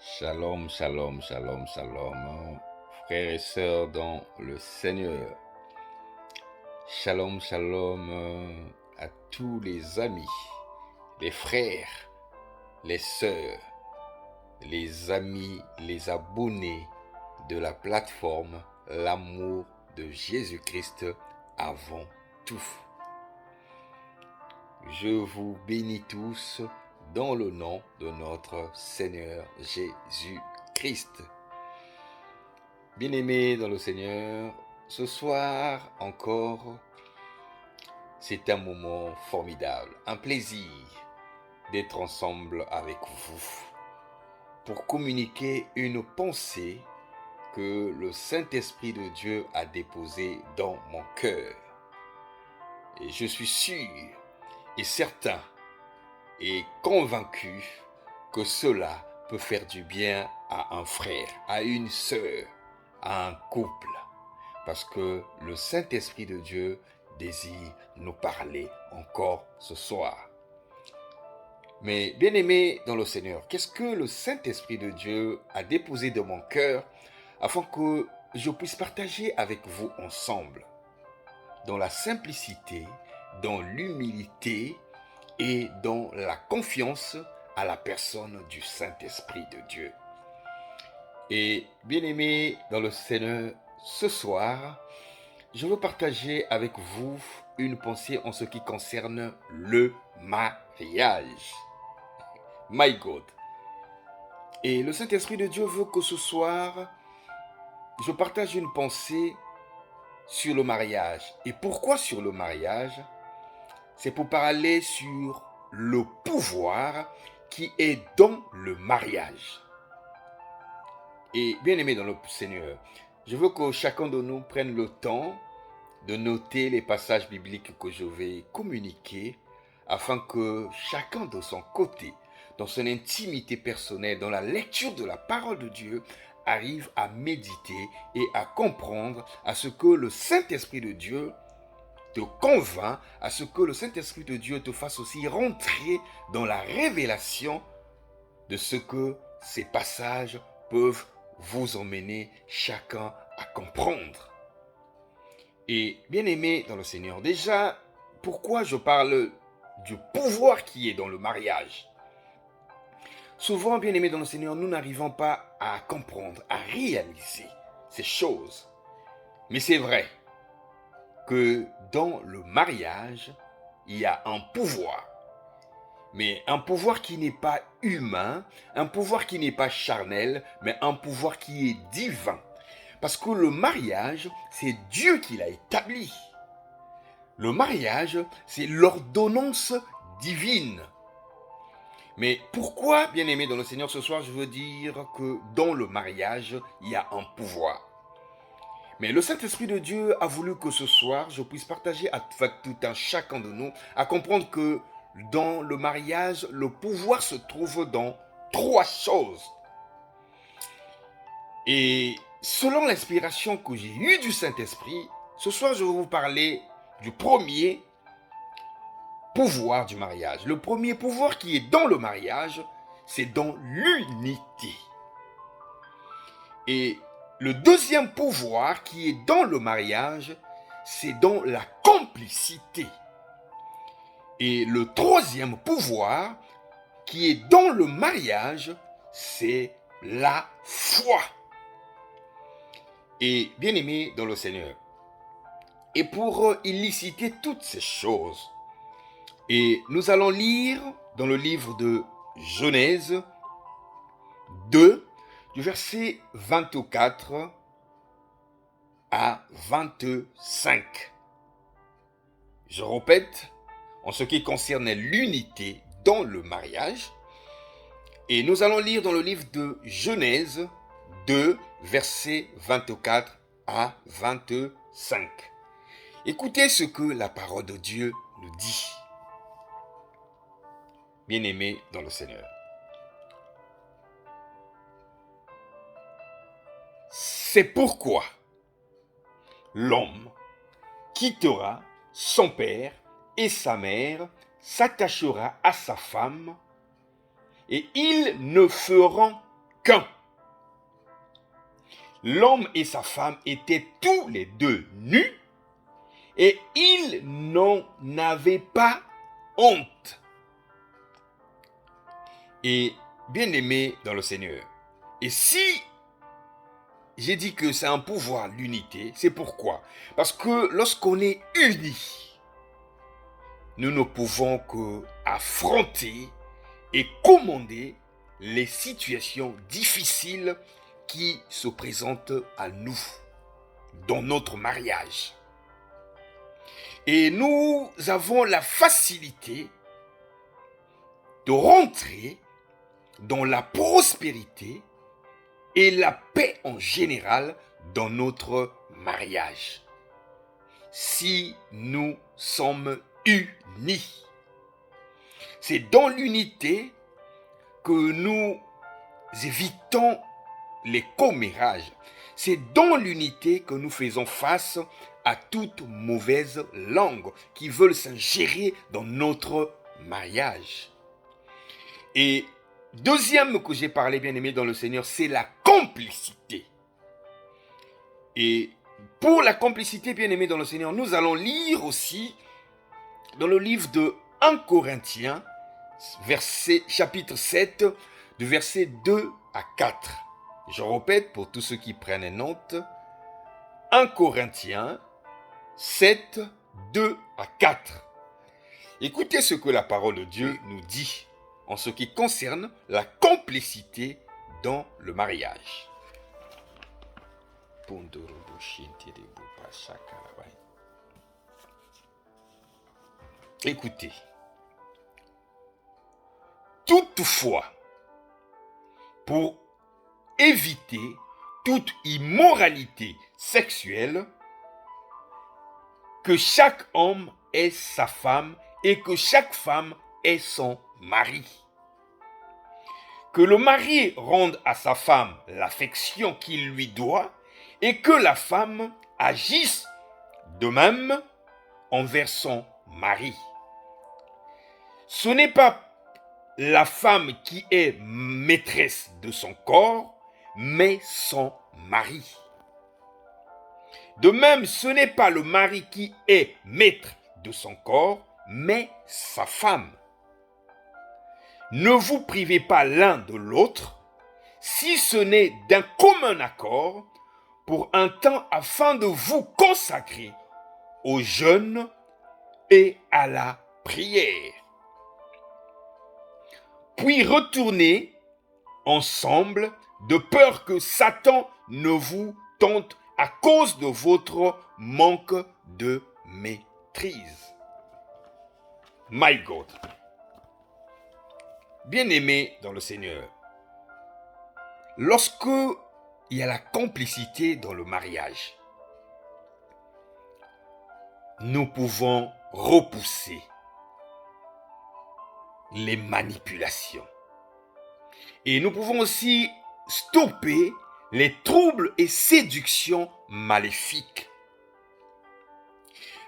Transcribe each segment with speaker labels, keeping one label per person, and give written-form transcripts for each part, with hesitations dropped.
Speaker 1: Shalom, shalom, shalom, shalom, frères et sœurs dans le Seigneur. Shalom, shalom à tous les amis, les frères, les sœurs, les amis, les abonnés de la plateforme L'amour de Jésus-Christ avant tout. Je vous bénis tous dans le nom de notre Seigneur Jésus-Christ. Bien-aimés dans le Seigneur, ce soir encore, c'est un moment formidable, un plaisir d'être ensemble avec vous pour communiquer une pensée que le Saint-Esprit de Dieu a déposée dans mon cœur. Et je suis sûr et certain et convaincu que cela peut faire du bien à un frère, à une sœur, à un couple, parce que le Saint-Esprit de Dieu désire nous parler encore ce soir. Mais bien-aimés dans le Seigneur, qu'est-ce que le Saint-Esprit de Dieu a déposé dans mon cœur afin que je puisse partager avec vous ensemble, dans la simplicité, dans l'humilité et dans la confiance à la personne du Saint-Esprit de Dieu. Et bien-aimés dans le Seigneur, ce soir, je veux partager avec vous une pensée en ce qui concerne le mariage. My God. Et le Saint-Esprit de Dieu veut que ce soir, je partage une pensée sur le mariage. Et pourquoi sur le mariage? C'est pour parler sur le pouvoir qui est dans le mariage. Et bien aimé dans le Seigneur, je veux que chacun de nous prenne le temps de noter les passages bibliques que je vais communiquer afin que chacun de son côté, dans son intimité personnelle, dans la lecture de la parole de Dieu, arrive à méditer et à comprendre à ce que le Saint-Esprit de Dieu te convainc, à ce que le Saint-Esprit de Dieu te fasse aussi rentrer dans la révélation de ce que ces passages peuvent vous emmener chacun à comprendre. Et bien aimé dans le Seigneur, déjà, pourquoi je parle du pouvoir qui est dans le mariage? Souvent, bien aimé dans le Seigneur, nous n'arrivons pas à comprendre, à réaliser ces choses. Mais c'est vrai que dans le mariage, il y a un pouvoir. Mais un pouvoir qui n'est pas humain, un pouvoir qui n'est pas charnel, mais un pouvoir qui est divin. Parce que le mariage, c'est Dieu qui l'a établi. Le mariage, c'est l'ordonnance divine. Mais pourquoi, bien aimé dans le Seigneur, ce soir, je veux dire que dans le mariage, il y a un pouvoir. Mais le Saint-Esprit de Dieu a voulu que ce soir, je puisse partager avec tout un chacun de nous, à comprendre que dans le mariage, le pouvoir se trouve dans trois choses. Et selon l'inspiration que j'ai eue du Saint-Esprit, ce soir, je vais vous parler du premier pouvoir du mariage. Le premier pouvoir qui est dans le mariage, c'est dans l'unité. Et le deuxième pouvoir qui est dans le mariage, c'est dans la complicité. Et le troisième pouvoir qui est dans le mariage, c'est la foi. Et bien aimé dans le Seigneur. Et pour illiciter toutes ces choses, et nous allons lire dans le livre de Genèse 2, du verset 24 à 25. Je répète, en ce qui concerne l'unité dans le mariage, et nous allons lire dans le livre de Genèse 2, verset 24 à 25. Écoutez ce que la parole de Dieu nous dit. Bien-aimés dans le Seigneur. C'est pourquoi l'homme quittera son père et sa mère, s'attachera à sa femme, et ils ne feront qu'un. L'homme et sa femme étaient tous les deux nus et ils n'en avaient pas honte. Et bien-aimés dans le Seigneur, et si j'ai dit que c'est un pouvoir, l'unité, c'est pourquoi? Parce que lorsqu'on est unis, nous ne pouvons que affronter et commander les situations difficiles qui se présentent à nous dans notre mariage. Et nous avons la facilité de rentrer dans la prospérité et la paix en général dans notre mariage. Si nous sommes unis. C'est dans l'unité que nous évitons les commérages. C'est dans l'unité que nous faisons face à toute mauvaise langue qui veulent s'ingérer dans notre mariage. Et deuxième que j'ai parlé, bien aimé dans le Seigneur, c'est la complicité. Et pour la complicité, bien aimé dans le Seigneur, nous allons lire aussi dans le livre de 1 Corinthiens, chapitre 7, de versets 2 à 4. Je répète pour tous ceux qui prennent note, 1 Corinthiens 7, 2 à 4. Écoutez ce que la parole de Dieu nous dit en ce qui concerne la complicité dans le mariage. Écoutez. Toutefois, pour éviter toute immoralité sexuelle, que chaque homme ait sa femme et que chaque femme ait son mari. Que le mari rende à sa femme l'affection qu'il lui doit et que la femme agisse de même envers son mari. Ce n'est pas la femme qui est maîtresse de son corps, mais son mari. De même, ce n'est pas le mari qui est maître de son corps, mais sa femme. Ne vous privez pas l'un de l'autre, si ce n'est d'un commun accord, pour un temps afin de vous consacrer au jeûne et à la prière. Puis retournez ensemble de peur que Satan ne vous tente à cause de votre manque de maîtrise. My God. Bien-aimés dans le Seigneur, lorsque il y a la complicité dans le mariage, nous pouvons repousser les manipulations. Et nous pouvons aussi stopper les troubles et séductions maléfiques.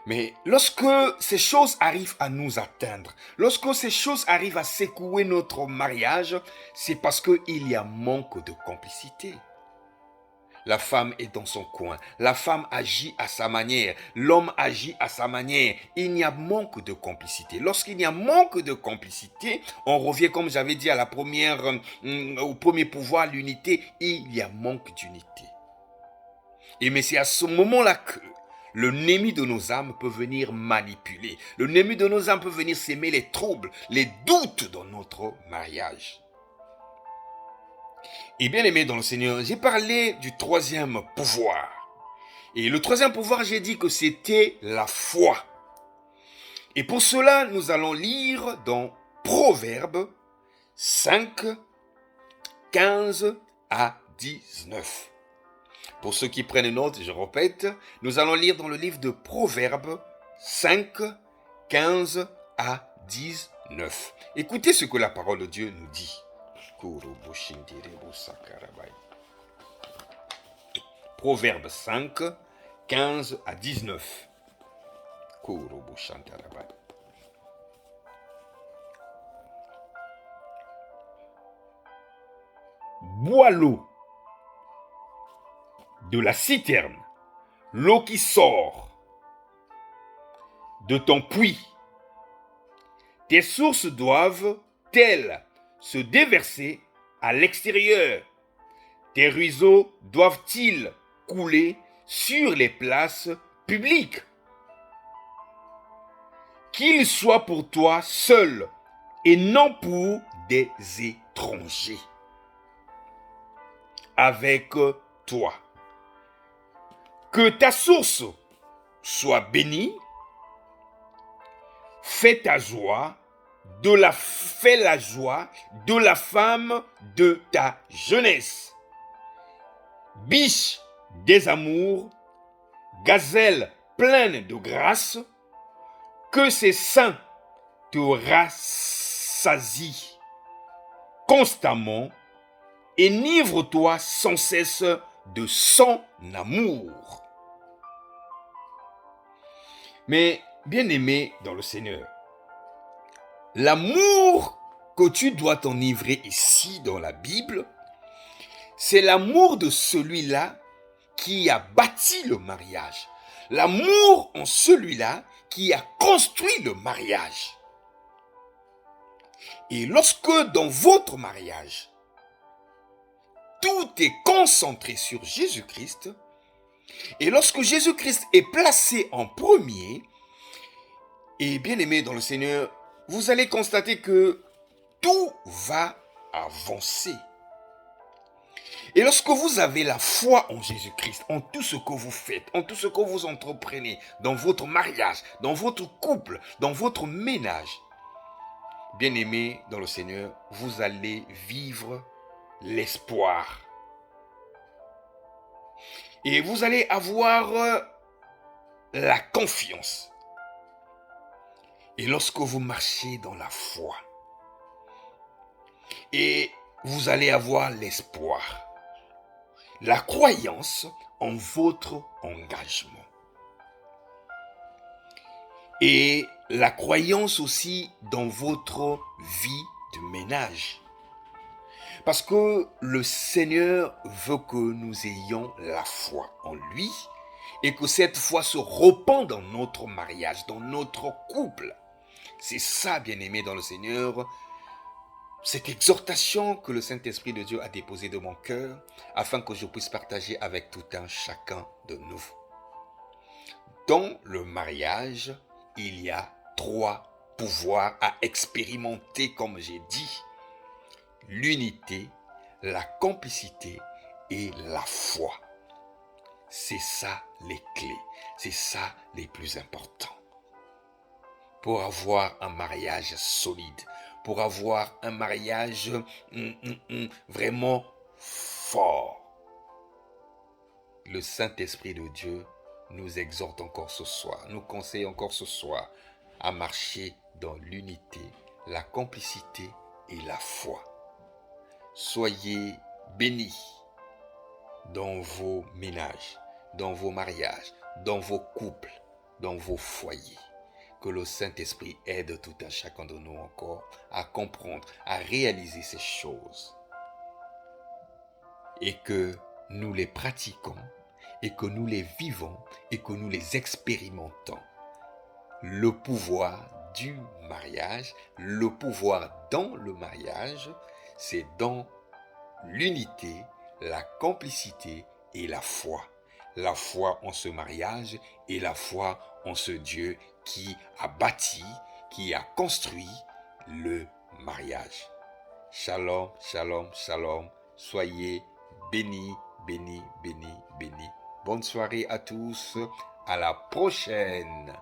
Speaker 1: Mais lorsque ces choses arrivent à nous atteindre, lorsque ces choses arrivent à secouer notre mariage, c'est parce qu'il y a manque de complicité. La femme est dans son coin, la femme agit à sa manière, l'homme agit à sa manière. Il y a manque de complicité. Lorsqu'il y a manque de complicité, on revient, comme j'avais dit au premier pouvoir, l'unité, il y a manque d'unité. Mais c'est à ce moment-là que l'ennemi de nos âmes peut venir manipuler. L'ennemi de nos âmes peut venir s'aimer les troubles, les doutes dans notre mariage. Et bien aimé dans le Seigneur, j'ai parlé du troisième pouvoir. Et le troisième pouvoir, j'ai dit que c'était la foi. Et pour cela, nous allons lire dans Proverbes 5, 15 à 19. Pour ceux qui prennent note, je répète, nous allons lire dans le livre de Proverbes 5, 15 à 19. Écoutez ce que la parole de Dieu nous dit. Proverbe 5, 15 à 19. bois l'eau de la citerne, l'eau qui sort de ton puits. Tes sources doivent-elles se déverser à l'extérieur? Tes ruisseaux doivent-ils couler sur les places publiques? Qu'ils soient pour toi seul et non pour des étrangers. Avec toi. Que ta source soit bénie. Fais la joie de la femme de ta jeunesse. Biche des amours, gazelle pleine de grâce, que ses seins te rassasient constamment, enivre-toi sans cesse de son amour. Mais, bien-aimé dans le Seigneur, l'amour que tu dois t'enivrer ici dans la Bible, c'est l'amour de celui-là qui a bâti le mariage. L'amour en celui-là qui a construit le mariage. Et lorsque dans votre mariage, tout est concentré sur Jésus-Christ, et lorsque Jésus-Christ est placé en premier, et bien aimé dans le Seigneur, vous allez constater que tout va avancer. Et lorsque vous avez la foi en Jésus-Christ, en tout ce que vous faites, en tout ce que vous entreprenez, dans votre mariage, dans votre couple, dans votre ménage, bien aimé dans le Seigneur, vous allez vivre l'espoir. Et vous allez avoir la confiance. Et lorsque vous marchez dans la foi, et vous allez avoir l'espoir, la croyance en votre engagement. Et la croyance aussi dans votre vie de ménage. Parce que le Seigneur veut que nous ayons la foi en lui et que cette foi se répand dans notre mariage, dans notre couple. C'est ça, bien-aimé dans le Seigneur, cette exhortation que le Saint-Esprit de Dieu a déposée dans mon cœur afin que je puisse partager avec tout un chacun de nous. Dans le mariage, il y a 3 pouvoirs à expérimenter, comme j'ai dit. L'unité, la complicité et la foi. C'est ça les clés, c'est ça les plus importants. Pour avoir un mariage solide, pour avoir un mariage vraiment fort. Le Saint-Esprit de Dieu nous exhorte encore ce soir, nous conseille encore ce soir à marcher dans l'unité, la complicité et la foi. Soyez bénis dans vos ménages, dans vos mariages, dans vos couples, dans vos foyers. Que le Saint-Esprit aide tout un chacun de nous encore à comprendre, à réaliser ces choses. Et que nous les pratiquons, et que nous les vivons, et que nous les expérimentons. Le pouvoir du mariage, le pouvoir dans le mariage, c'est dans l'unité, la complicité et la foi. La foi en ce mariage et la foi en ce Dieu qui a bâti, qui a construit le mariage. Shalom, shalom, shalom. Soyez bénis, bénis, bénis, bénis. Bonne soirée à tous. À la prochaine.